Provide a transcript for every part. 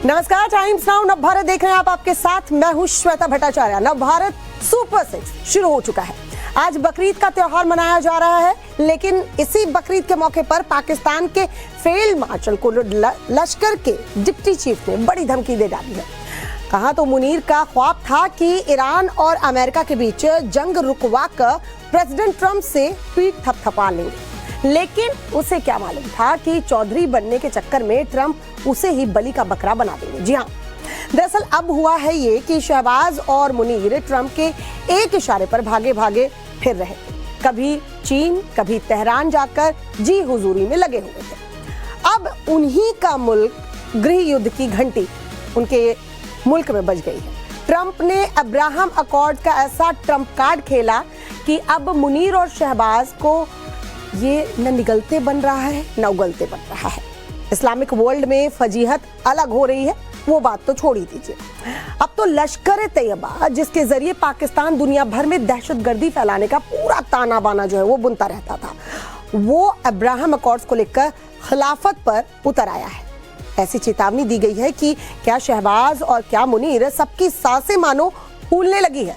नमस्कार, times now Navbharat देख रहे हैं आप। आपके साथ मैं हूं श्वेता भट्टाचार्य। नवभारत सुपर 6 शुरू हो चुका है। आज बकरीद का त्योहार मनाया जा रहा है, लेकिन इसी बकरीद के मौके पर पाकिस्तान के फील्ड मार्शल को लश्कर के डिप्टी चीफ ने बड़ी धमकी दे डाली है। कहा तो मुनीर का ख्वाब था कि ईरान और अमेरिका के बीच जंग रुकवाकर प्रेसिडेंट ट्रंप से पीठ थपथपा लेंगे, लेकिन उसे क्या मालूम था कि चौधरी बनने के चक्कर में ट्रंप उसे ही बलि का बकरा बना देंगे। जी हाँ, दरअसल अब हुआ है ये कि शहबाज और मुनीर ट्रंप के एक इशारे पर भागे भागे फिर रहे थे। कभी चीन, कभी तेहरान जाकर जी हुजूरी में लगे हुए थे। अब उन्हीं का मुल्क गृह युद्ध की घंटी उनके मुल्क में बज गई है। ट्रंप ने अब्राहम अकॉर्ड का ऐसा ट्रंप कार्ड खेला कि अब मुनीर और शहबाज को ये न निगलते बन रहा है न उगलते बन रहा है। इस्लामिक वर्ल्ड में फजीहत अलग हो रही है, वो बात तो छोड़ ही दीजिए। अब तो लश्कर तैयबा, जिसके जरिए पाकिस्तान दुनिया भर में दहशतगर्दी फैलाने का पूरा ताना बाना जो है वो बुनता रहता था, वो अब्राहम अकॉर्ड्स को लेकर खिलाफत पर उतर आया है। ऐसी चेतावनी दी गई है कि क्या शहबाज और क्या मुनीर सबकी सांसें मानो फूलने लगी है।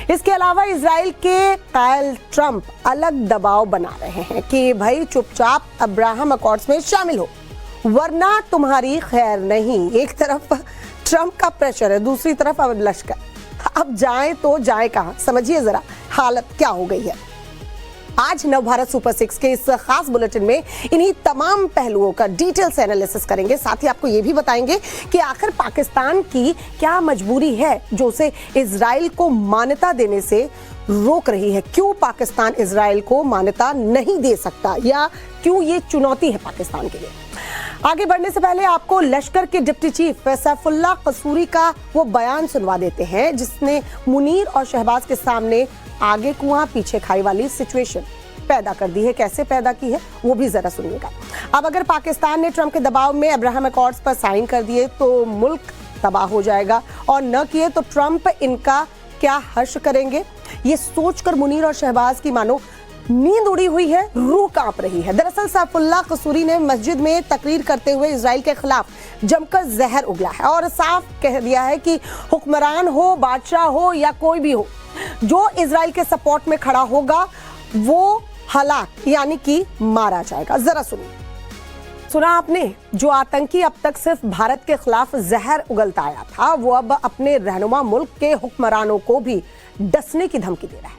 इसके अलावा इजराइल के कायल ट्रंप अलग दबाव बना रहे हैं कि भाई चुपचाप अब्राहम अकॉर्ड्स में शामिल हो, वरना तुम्हारी खैर नहीं। एक तरफ ट्रंप का प्रेशर है, दूसरी तरफ अब लश्कर। अब जाए तो जाए कहां, समझिए जरा हालत क्या हो गई है। आज नवभारत सुपर 6 के इस खास बुलेटिन में इन्हीं तमाम पहलुओं का डिटेल से एनालिसिस करेंगे। साथ ही आपको ये भी बताएंगे कि आखिर पाकिस्तान की क्या मजबूरी है जो उसे इजराइल को मान्यता देने से रोक रही है। क्यों पाकिस्तान इजराइल को मान्यता नहीं दे सकता, या क्यों ये चुनौती है पाकिस्तान के लिए। आगे बढ़ने से पहले आपको लश्कर के डिप्टी चीफ सैफुल्लाह कसूरी का वो बयान सुनवा देते हैं, जिसने मुनीर और शहबाज के सामने आगे कुआं पीछे खाई वाली सिचुएशन पैदा कर दी है। कैसे पैदा की है वो भी जरा सुनिएगा। अब अगर पाकिस्तान ने ट्रंप के दबाव में अब्राहम अकॉर्ड्स पर साइन कर दिए तो मुल्क तबाह हो जाएगा, और न किए तो ट्रंप इनका क्या हर्ष करेंगे। ये सोचकर मुनीर और शहबाज की मानो नींद उड़ी हुई है, रूह कांप रही है। दरअसल सैफुल्लाह कसूरी ने मस्जिद में तकरीर करते हुए इजराइल के खिलाफ जमकर जहर उगला है और साफ कह दिया है कि हुक्मरान हो, बादशाह हो या कोई भी हो, जो इजराइल के सपोर्ट में खड़ा होगा वो हलाक यानी कि मारा जाएगा। जरा सुनिए। सुना आपने, जो आतंकी अब तक सिर्फ भारत के खिलाफ जहर उगलता आया था, वो अब अपने रहनुमा मुल्क के हुक्मरानों को भी डसने की धमकी दे रहा है।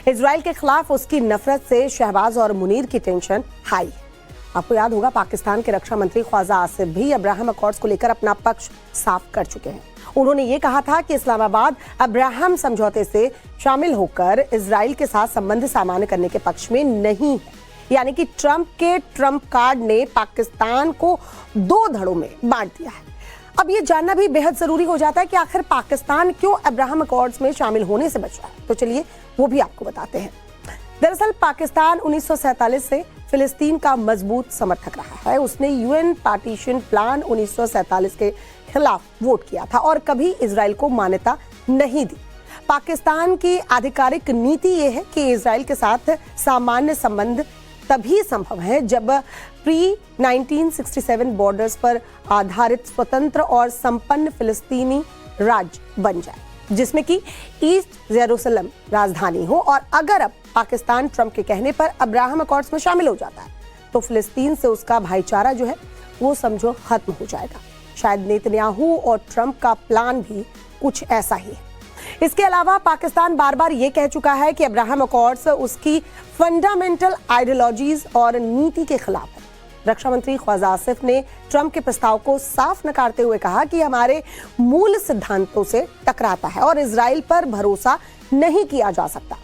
इजराइल के खिलाफ उसकी नफरत से शहबाज और मुनीर की टेंशन हाई है। आपको याद होगा, पाकिस्तान के रक्षा मंत्री ख्वाजा आसिफ भी अब्राहम अकॉर्ड्स को लेकर अपना पक्ष साफ कर चुके हैं। उन्होंने ये कहा था कि इस्लामाबाद अब्राहम समझौते से शामिल होकर इजराइल के साथ संबंध सामान्य करने के पक्ष में नहीं है। यानी कि ट्रंप के ट्रंप कार्ड ने पाकिस्तान को दो धड़ों में बांट दिया है। अब ये जानना भी बेहद जरूरी हो जाता है कि आखिर पाकिस्तान क्यों अब्राहम अकॉर्ड्स में शामिल होने से बच रहा है। तो चलिए वो भी आपको बताते हैं। दरअसल पाकिस्तान 1947 से फिलिस्तीन का मजबूत समर्थक रहा है। उसने यूएन पार्टीशन प्लान 1947 के खिलाफ वोट किया था और कभी इजराइल को मान्यता नहीं दी। पाकिस्तान की आधिकारिक नीति यह है कि इजराइल के साथ सामान्य संबंध तभी संभव है जब प्री 1967 बॉर्डर्स पर आधारित स्वतंत्र और संपन्न फिलिस्तीनी राज्य बन जाए, जिसमें कि ईस्ट जेरूसलम राजधानी हो। और अगर अब पाकिस्तान ट्रंप के कहने पर अब्राहम अकॉर्ड्स में शामिल हो जाता है तो फिलिस्तीन से उसका भाईचारा जो है वो समझो खत्म हो जाएगा। शायद नेतन्याहू और ट्रंप का प्लान भी कुछ ऐसा ही है। इसके अलावा पाकिस्तान बार बार ये कह चुका है कि अब्राहम अकॉर्ड्स उसकी फंडामेंटल आइडियोलॉजीज और नीति के खिलाफ है। रक्षा मंत्री ख्वाजा आसिफ ने ट्रंप के प्रस्ताव को साफ नकारते हुए कहा कि हमारे मूल सिद्धांतों से टकराता है और इजराइल पर भरोसा नहीं किया जा सकता।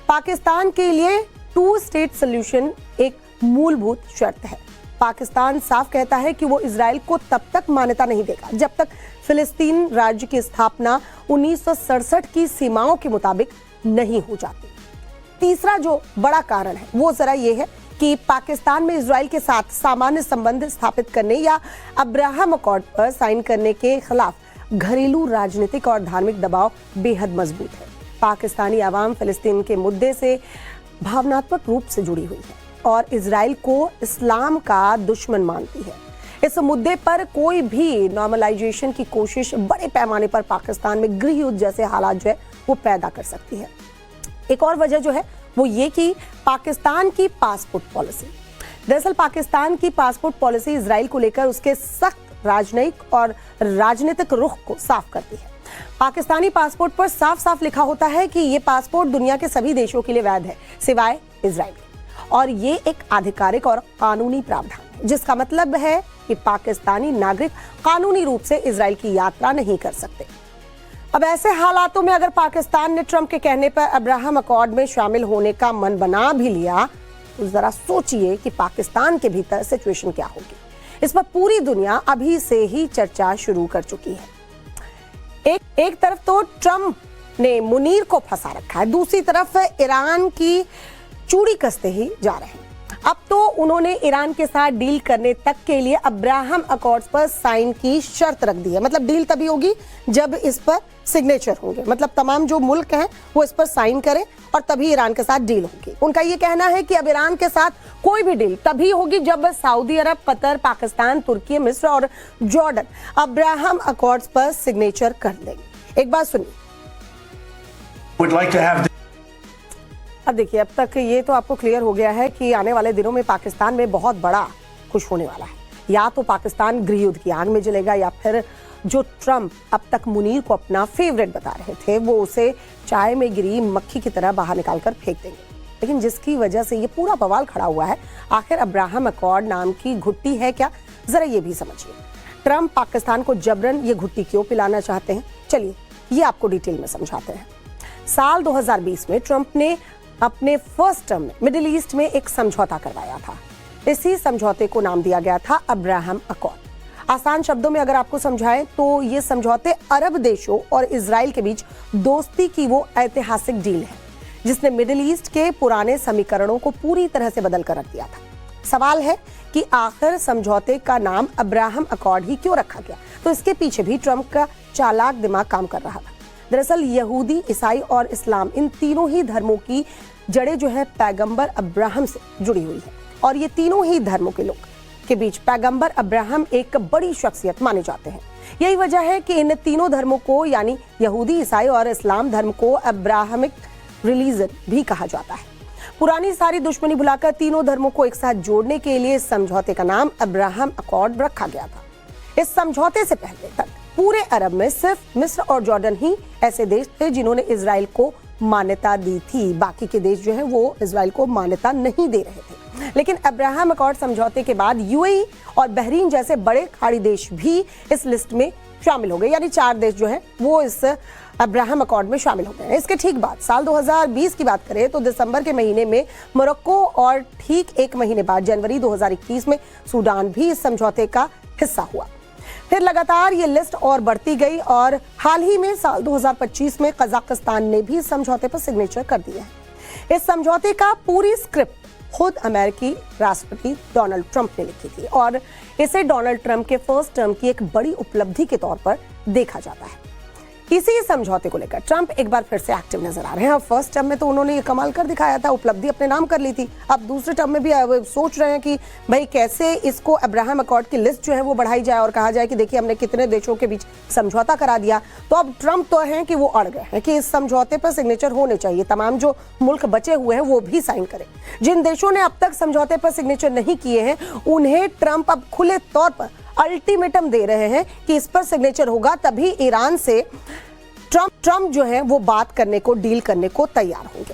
पाकिस्तान के लिए 2 स्टेट सॉल्यूशन एक मूलभूत शर्त है। पाकिस्तान साफ कहता है कि वो इजराइल को तब तक मान्यता नहीं देगा जब तक फिलिस्तीन राज्य की स्थापना 1967 की सीमाओं के मुताबिक नहीं हो जाती। तीसरा जो बड़ा कारण है वो जरा ये है कि पाकिस्तान में इजराइल के साथ सामान्य संबंध स्थापित करने या अब्राहम अकॉर्ड पर साइन करने के खिलाफ घरेलू राजनीतिक और धार्मिक दबाव बेहद मजबूत है। पाकिस्तानी आवाम फिलिस्तीन के मुद्दे से भावनात्मक रूप से जुड़ी हुई है और इजराइल को इस्लाम का दुश्मन मानती है। इस मुद्दे पर कोई भी नॉर्मलाइजेशन की कोशिश बड़े पैमाने पर पाकिस्तान में गृह युद्ध जैसे हालात जो है वो पैदा कर सकती है। एक और वजह जो है वो ये कि पाकिस्तान की पासपोर्ट पॉलिसी, दरअसल पाकिस्तान की पासपोर्ट पॉलिसी इजराइल को लेकर उसके सख्त राजनयिक और राजनीतिक रुख को साफ करती है। पाकिस्तानी पासपोर्ट पर साफ साफ लिखा होता है कि ये पासपोर्ट दुनिया के सभी देशों के लिए वैध है सिवाय इजराइल के, और ये एक आधिकारिक और कानूनी प्रावधान है, जिसका मतलब है कि पाकिस्तानी नागरिक कानूनी रूप से इजराइल की यात्रा नहीं कर सकते। अब ऐसे हालातों में अगर पाकिस्तान ने ट्रंप के कहने पर अब्राहम अकॉर्ड में शामिल होने का मन बना भी लिया तो जरा सोचिए कि पाकिस्तान के भीतर सिचुएशन क्या होगी। इस पर पूरी दुनिया अभी से ही चर्चा शुरू कर चुकी है। एक तरफ तो ट्रंप ने मुनीर को फंसा रखा है, दूसरी तरफ ईरान की चूड़ी कसते ही जा रहे हैं। अब तो उन्होंने ईरान के साथ डील करने तक के लिए अब्राहम अकॉर्ड्स पर साइन की शर्त रख दी है। मतलब डील तभी होगी जब इस पर सिग्नेचर होंगे, मतलब तमाम जो मुल्क हैं वो इस पर साइन करें और तभी ईरान के साथ डील होगी। उनका ये कहना है कि अब ईरान के साथ कोई भी डील तभी होगी जब सऊदी अरब, कतर, पाकिस्तान, तुर्की, मिस्र और जॉर्डन अब्राहम अकॉर्ड्स पर सिग्नेचर कर लेंगे। एक बात सुनिए। अब देखिए, अब तक ये तो आपको क्लियर हो गया है कि आने वाले दिनों में पाकिस्तान में बहुत बड़ा कुछ होने वाला है। या तो पाकिस्तान गृह युद्ध की आग में जलेगा या फिर जो ट्रंप अब तक मुनीर को अपना फेवरेट बता रहे थे वो उसे चाय में गिरी मक्खी की तरह बाहर निकालकर फेंक देंगे। लेकिन जिसकी वजह से ये पूरा बवाल खड़ा हुआ है, आखिर अब्राहम अकॉर्ड नाम की घुट्टी है क्या? जरा ये भी समझिए। ट्रंप पाकिस्तान को जबरन ये घुट्टी क्यों पिलाना चाहते हैं? चलिए ये आपको डिटेल में समझाते हैं। साल 2020 में ट्रंप ने अपने फर्स्ट टर्म में मिडिल ईस्ट में एक समझौता करवाया था। इसी समझौते को नाम दिया गया था अब्राहम अकॉर्ड। आसान शब्दों में अगर आपको समझाएं तो ये समझौते अरब देशों और इजराइल के बीच दोस्ती की वो ऐतिहासिक डील है जिसने मिडिल ईस्ट के पुराने समीकरणों को पूरी तरह से बदल कर रख दिया था। सवाल है कि आखिर समझौते का नाम अब्राहम अकॉर्ड ही क्यों रखा गया? तो इसके पीछे भी ट्रंप का चालाक दिमाग काम कर रहा था। दरअसल यहूदी, ईसाई और इस्लाम, इन तीनों ही धर्मों की जड़ें जो है पैगंबर अब्राहम से जुड़ी हुई है और ये तीनों ही धर्मों के लोग के बीच पैगंबर अब्राहम एक बड़ी शख्सियत माने जाते हैं। यही वजह है कि इन तीनों धर्मों को यानी यहूदी, ईसाई और इस्लाम धर्म को अब्राहमिक रिलीजन भी कहा जाता है। पुरानी सारी दुश्मनी भुलाकर तीनों धर्मों को एक साथ जोड़ने के लिए इस समझौते का नाम अब्राहम अकॉर्ड रखा गया था। इस समझौते से पहले तक पूरे अरब में सिर्फ मिस्र और जॉर्डन ही ऐसे देश थे जिन्होंने इजराइल को मान्यता दी थी। बाकी के देश जो है वो इजराइल को मान्यता नहीं दे रहे थे। लेकिन अब्राहम अकॉर्ड समझौते के बाद यूएई और बहरीन जैसे बड़े खाड़ी देश भी इस लिस्ट में शामिल हो गए, यानी 4 देश जो है वो इस अब्राहम अकॉर्ड में शामिल हो गए। इसके ठीक बाद साल 2020 की बात करें तो दिसंबर के महीने में मोरक्को और ठीक 1 महीने बाद जनवरी 2021 में सूडान भी इस समझौते का हिस्सा हुआ। फिर लगातार ये लिस्ट और बढ़ती गई और हाल ही में साल 2025 में कजाकिस्तान ने भी इस समझौते पर सिग्नेचर कर दिया है। इस समझौते का पूरी स्क्रिप्ट खुद अमेरिकी राष्ट्रपति डोनाल्ड ट्रंप ने लिखी थी और इसे डोनाल्ड ट्रंप के फर्स्ट टर्म की एक बड़ी उपलब्धि के तौर पर देखा जाता है। इसी समझौते को लेकर ट्रंप एक बार फिर से एक्टिव नजर आ रहे हैं। फर्स्ट टर्म में तो उन्होंने ये कमाल कर दिखाया था, उपलब्धि अपने नाम कर ली थी। अब दूसरे टर्म में भी सोच रहे हैं कि भाई कैसे इसको अब्राहम अकॉर्ड की लिस्ट जो है वो बढ़ाई जाए और कहा जाए कि देखिए हमने कितने देशों के बीच समझौता करा दिया। तो अब ट्रंप तो है कि वो अड़ गए हैं कि इस समझौते पर सिग्नेचर होने चाहिए, तमाम जो मुल्क बचे हुए हैं वो भी साइन करें। जिन देशों ने अब तक समझौते पर सिग्नेचर नहीं किए हैं उन्हें ट्रंप अब खुले तौर पर अल्टीमेटम दे रहे हैं कि इस पर सिग्नेचर होगा तभी ईरान से ट्रंप जो है वो बात करने को, डील करने को तैयार होंगे।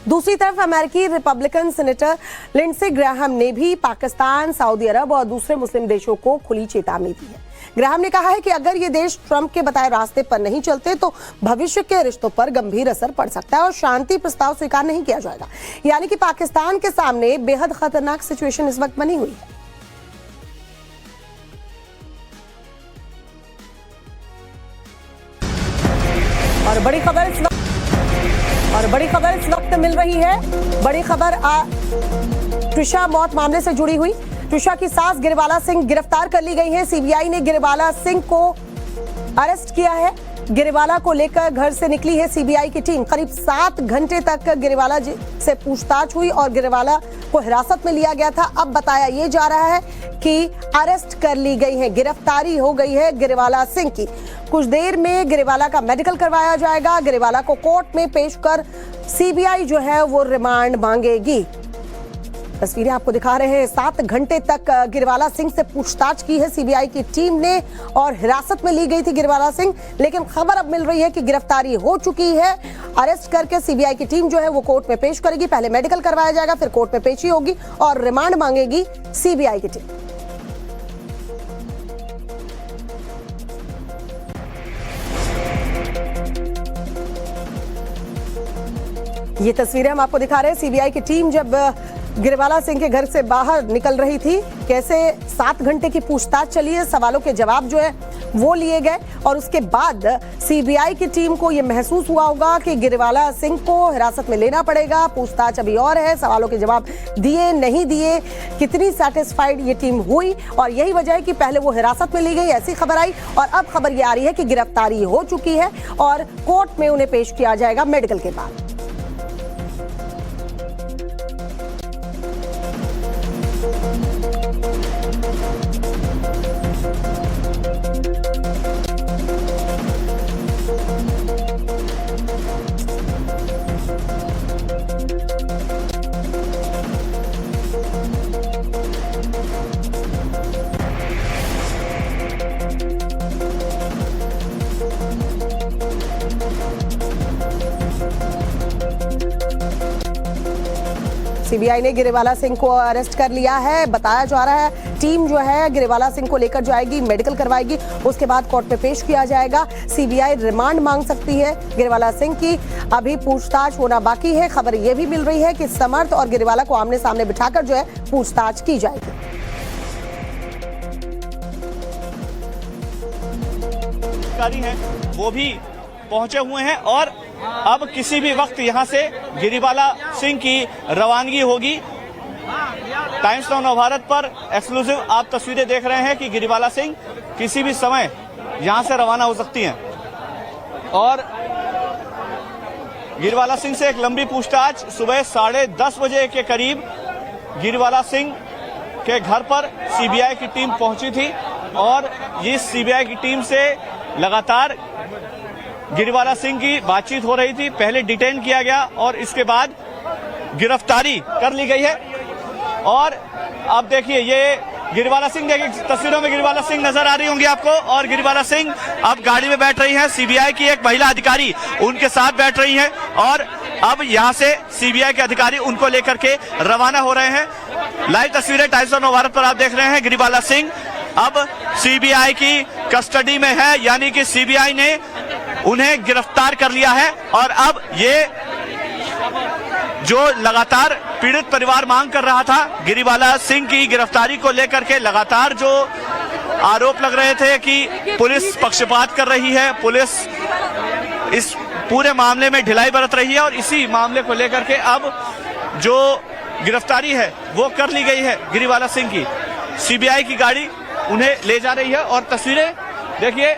दूसरी तरफ अमेरिकी रिपब्लिकन सेनेटर लिंडसे ग्राहम ने भी पाकिस्तान, सऊदी अरब और दूसरे मुस्लिम देशों को खुली चेतावनी दी है। ग्राहम ने कहा है कि अगर ये देश ट्रंप के बताए रास्ते पर नहीं चलते तो भविष्य के रिश्तों पर गंभीर असर पड़ सकता है और शांति प्रस्ताव स्वीकार नहीं किया जाएगा। यानी कि पाकिस्तान के सामने बेहद खतरनाक सिचुएशन इस वक्त बनी हुई है। और बड़ी खबर इस वक्त मिल रही है। बड़ी खबर ट्रिशा मौत मामले से जुड़ी हुई। ट्रिशा की सास गिरबाला सिंह गिरफ्तार कर ली गई है। सीबीआई ने गिरबाला सिंह को अरेस्ट किया है। गिरिवाला को लेकर घर से निकली है सीबीआई की टीम। करीब 7 घंटे तक गिरिवाला जी से पूछताछ हुई और गिरिवाला को हिरासत में लिया गया था। अब बताया ये जा रहा है कि अरेस्ट कर ली गई है, गिरफ्तारी हो गई है गिरिवाला सिंह की। कुछ देर में गिरिवाला का मेडिकल करवाया जाएगा। गिरिवाला को कोर्ट में पेश कर सीबीआई जो है वो रिमांड मांगेगी। तस्वीरें आपको दिखा रहे हैं। 7 घंटे तक गिरिवाला सिंह से पूछताछ की है सीबीआई की टीम ने और हिरासत में ली गई थी गिरिवाला सिंह, लेकिन खबर अब मिल रही है कि गिरफ्तारी हो चुकी है। अरेस्ट करके सीबीआई की टीम जो है वो कोर्ट में पेश करेगी। पहले मेडिकल करवाया जाएगा, फिर कोर्ट में पेशी होगी और रिमांड मांगेगी सीबीआई की टीम। ये तस्वीरें हम आपको दिखा रहे हैं। सीबीआई की टीम जब गिरिवाला सिंह के घर से बाहर निकल रही थी, कैसे 7 घंटे की पूछताछ चली है, सवालों के जवाब जो है वो लिए गए और उसके बाद सीबीआई की टीम को ये महसूस हुआ होगा कि गिरिवाला सिंह को हिरासत में लेना पड़ेगा। पूछताछ अभी और है, सवालों के जवाब दिए नहीं दिए, कितनी सेटिस्फाइड ये टीम हुई और यही वजह है कि पहले वो हिरासत में ली गई, ऐसी खबर आई और अब खबर ये आ रही है कि गिरफ्तारी हो चुकी है और कोर्ट में उन्हें पेश किया जाएगा मेडिकल के बाद। सीबीआई ने गिरिवाला सिंह को अरेस्ट कर लिया है। बताया जा रहा है टीम जो है गिरिवाला सिंह को लेकर जाएगी, मेडिकल करवाएगी, उसके बाद कोर्ट में पेश किया जाएगा। सीबीआई रिमांड मांग सकती है गिरिवाला सिंह की। अभी पूछताछ होना बाकी है। खबर यह भी मिल रही है कि समर्थ और गिरिवाला को आमने सामने बिठाकर जो है पूछताछ की जाएगी। अधिकारी हैं वो भी पहुंचे हुए हैं और अब किसी भी वक्त यहां से गिरिवाला सिंह की रवानगी होगी। टाइम्स नाउ नवभारत पर एक्सक्लूसिव आप तस्वीरें देख रहे हैं कि गिरिवाला सिंह किसी भी समय यहां से रवाना हो सकती हैं और गिरिवाला सिंह से एक लंबी पूछताछ सुबह 10:30 बजे के करीब गिरिवाला सिंह के घर पर सीबीआई की टीम पहुंची थी और इस सीबीआई की टीम से लगातार गिरिवाला सिंह की बातचीत हो रही थी। पहले डिटेन किया गया और इसके बाद गिरफ्तारी कर ली गई है और अब देखिए ये गिरिवाला सिंह, देखिए तस्वीरों में गिरिवाला सिंह नजर आ रही होंगी आपको और गिरिवाला सिंह अब गाड़ी में बैठ रही हैं। सीबीआई की एक महिला अधिकारी उनके साथ बैठ रही हैं और अब यहां से सीबीआई के अधिकारी उनको लेकर के रवाना हो रहे हैं। लाइव तस्वीरें टाइम्स ऑफ भारत पर आप देख रहे हैं। गिरिवाला सिंह अब सीबीआई की कस्टडी में है, यानी कि सीबीआई ने उन्हें गिरफ्तार कर लिया है और अब ये जो लगातार पीड़ित परिवार मांग कर रहा था गिरिवाला सिंह की गिरफ्तारी को लेकर के, लगातार जो आरोप लग रहे थे कि पुलिस पक्षपात कर रही है, पुलिस इस पूरे मामले में ढिलाई बरत रही है और इसी मामले को लेकर के अब जो गिरफ्तारी है वो कर ली गई है गिरिवाला सिंह की। सीबीआई की गाड़ी उन्हें ले जा रही है और तस्वीरें देखिए,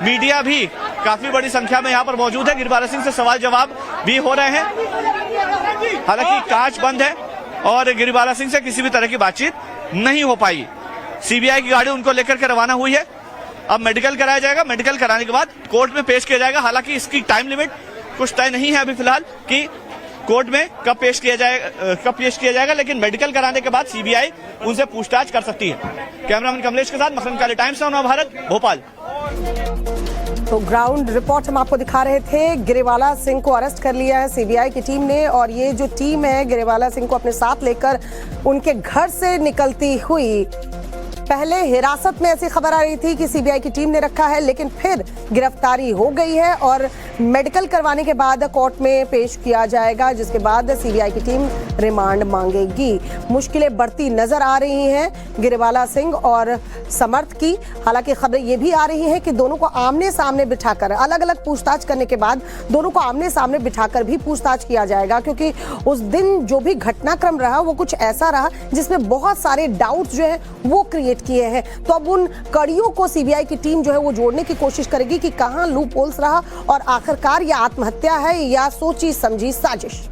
मीडिया भी काफी बड़ी संख्या में यहाँ पर मौजूद है। गिरिवाला सिंह से सवाल जवाब भी हो रहे हैं, हालांकि कांच बंद है और गिरिवाला सिंह से किसी भी तरह की बातचीत नहीं हो पाई। सीबीआई की गाड़ी उनको लेकर के रवाना हुई है। अब मेडिकल कराया जाएगा, मेडिकल कराने के बाद कोर्ट में पेश किया जाएगा। हालांकि इसकी टाइम लिमिट कुछ तय नहीं है अभी फिलहाल कि कोर्ट में कब पेश किया जाएगा, लेकिन मेडिकल कराने के बाद सीबीआई उनसे पूछताछ कर सकती है। कैमरामैन कमलेश के साथ मखरन काले, टाइम्स नाउ भारत, भोपाल। तो ग्राउंड रिपोर्ट हम आपको दिखा रहे थे। गिरिवाला सिंह को अरेस्ट कर लिया है सीबीआई की टीम ने और ये जो टीम है गिरिवाला सिंह को अपने साथ लेकर उनके घर से निकलती हुई, पहले हिरासत में ऐसी खबर आ रही थी कि सीबीआई की टीम ने रखा है, लेकिन फिर गिरफ्तारी हो गई है और मेडिकल करवाने के बाद कोर्ट में पेश किया जाएगा, जिसके बाद सीबीआई की टीम रिमांड मांगेगी। मुश्किलें बढ़ती नजर आ रही हैं गिरिवाला सिंह और समर्थ की। हालांकि खबरें ये भी आ रही हैं कि दोनों को आमने सामने बिठाकर अलग अलग पूछताछ करने के बाद दोनों को आमने सामने बिठाकर भी पूछताछ किया जाएगा, क्योंकि उस दिन जो भी घटनाक्रम रहा वो कुछ ऐसा रहा जिसमें बहुत सारे डाउट्स जो है वो क्रिएट किए हैं। तो अब उन कड़ियों को सीबीआई की टीम जो है वो जोड़ने की कोशिश करेगी कि कहां लूप होल्स रहा और आखिरकार यह आत्महत्या है या सोची समझी साजिश।